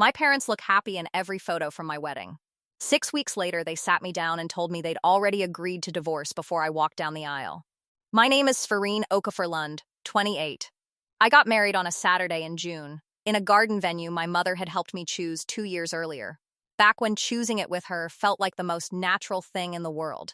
My parents look happy in every photo from my wedding. 6 weeks later, they sat me down and told me they'd already agreed to divorce before I walked down the aisle. My name is Sverine Okafor Lund, 28. I got married on a Saturday in June, in a garden venue my mother had helped me choose 2 years earlier, back when choosing it with her felt like the most natural thing in the world.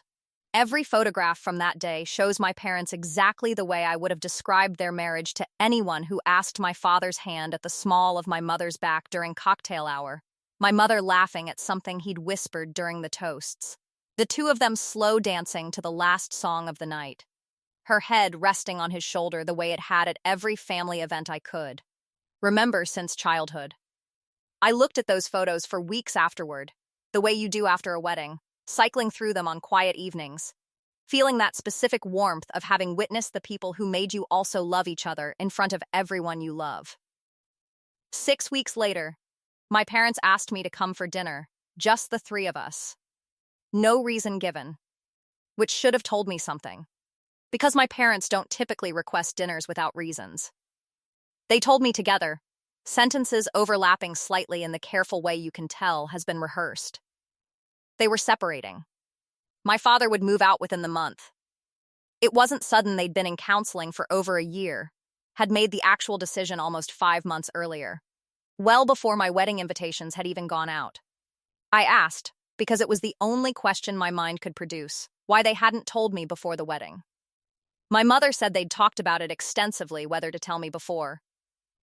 Every photograph from that day shows my parents exactly the way I would have described their marriage to anyone who asked my father's hand at the small of my mother's back during cocktail hour, my mother laughing at something he'd whispered during the toasts, the two of them slow dancing to the last song of the night, her head resting on his shoulder the way it had at every family event I could remember since childhood. I looked at those photos for weeks afterward, the way you do after a wedding, cycling through them on quiet evenings, feeling that specific warmth of having witnessed the people who made you also love each other in front of everyone you love. 6 weeks later, my parents asked me to come for dinner, just the three of us. No reason given, which should have told me something, because my parents don't typically request dinners without reasons. They told me together, sentences overlapping slightly in the careful way you can tell has been rehearsed. They were separating. My father would move out within the month. It wasn't sudden. They'd been in counseling for over a year, had made the actual decision almost 5 months earlier, well before my wedding invitations had even gone out. I asked, because it was the only question my mind could produce, why they hadn't told me before the wedding. My mother said they'd talked about it extensively, whether to tell me before,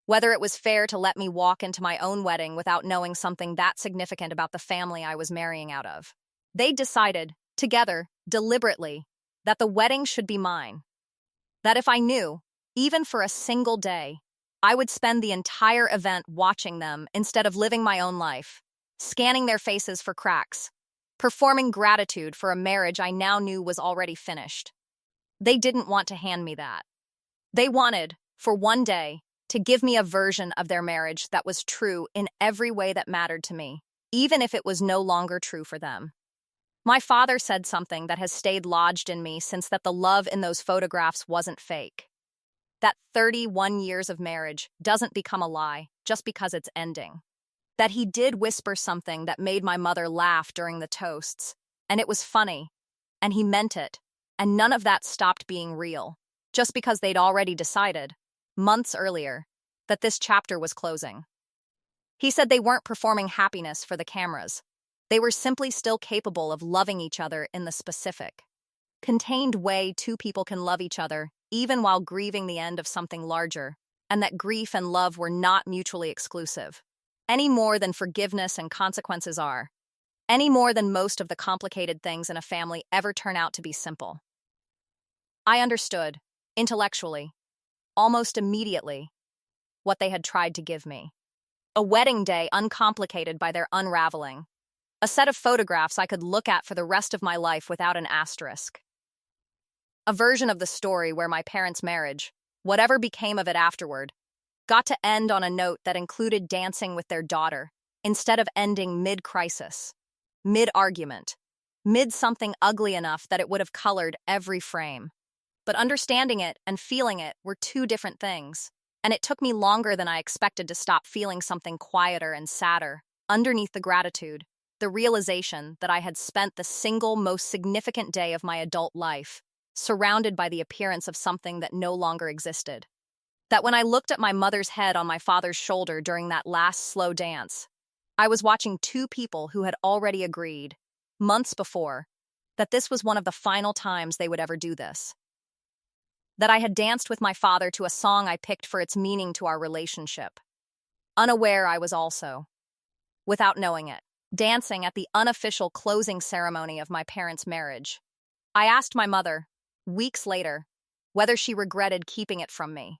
whether it was fair to let me walk into my own wedding without knowing something that significant about the family I was marrying out of. They decided, together, deliberately, that the wedding should be mine. That if I knew, even for a single day, I would spend the entire event watching them instead of living my own life, scanning their faces for cracks, performing gratitude for a marriage I now knew was already finished. They didn't want to hand me that. They wanted, for one day, to give me a version of their marriage that was true in every way that mattered to me, even if it was no longer true for them. My father said something that has stayed lodged in me since, that the love in those photographs wasn't fake. That 31 years of marriage doesn't become a lie just because it's ending. That he did whisper something that made my mother laugh during the toasts, and it was funny, and he meant it, and none of that stopped being real, just because they'd already decided, months earlier, that this chapter was closing. He said they weren't performing happiness for the cameras. They were simply still capable of loving each other in the specific, contained way two people can love each other, even while grieving the end of something larger, and that grief and love were not mutually exclusive, any more than forgiveness and consequences are, any more than most of the complicated things in a family ever turn out to be simple. I understood, intellectually, almost immediately, what they had tried to give me. A wedding day uncomplicated by their unraveling. A set of photographs I could look at for the rest of my life without an asterisk. A version of the story where my parents' marriage, whatever became of it afterward, got to end on a note that included dancing with their daughter, instead of ending mid-crisis, mid-argument, mid-something ugly enough that it would have colored every frame. But understanding it and feeling it were two different things, and it took me longer than I expected to stop feeling something quieter and sadder, underneath the gratitude, the realization that I had spent the single most significant day of my adult life, surrounded by the appearance of something that no longer existed. That when I looked at my mother's head on my father's shoulder during that last slow dance, I was watching two people who had already agreed, months before, that this was one of the final times they would ever do this. That I had danced with my father to a song I picked for its meaning to our relationship. Unaware I was also, without knowing it, dancing at the unofficial closing ceremony of my parents' marriage. I asked my mother, weeks later, whether she regretted keeping it from me.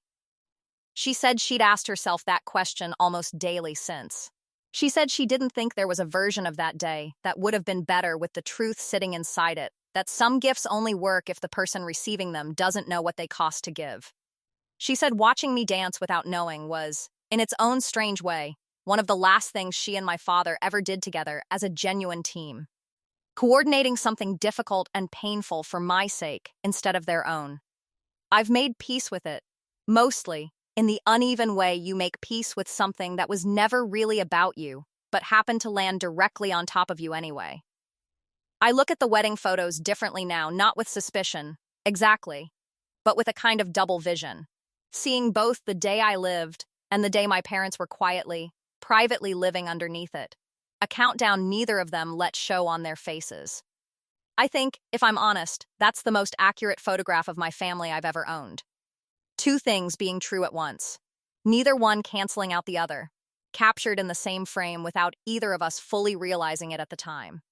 She said she'd asked herself that question almost daily since. She said she didn't think there was a version of that day that would have been better with the truth sitting inside it, that some gifts only work if the person receiving them doesn't know what they cost to give. She said watching me dance without knowing was, in its own strange way, one of the last things she and my father ever did together as a genuine team. Coordinating something difficult and painful for my sake instead of their own. I've made peace with it, mostly, in the uneven way you make peace with something that was never really about you, but happened to land directly on top of you anyway. I look at the wedding photos differently now, not with suspicion, exactly, but with a kind of double vision, seeing both the day I lived and the day my parents were quietly, privately living underneath it, a countdown neither of them let show on their faces. I think, if I'm honest, that's the most accurate photograph of my family I've ever owned. Two things being true at once, neither one canceling out the other, captured in the same frame without either of us fully realizing it at the time.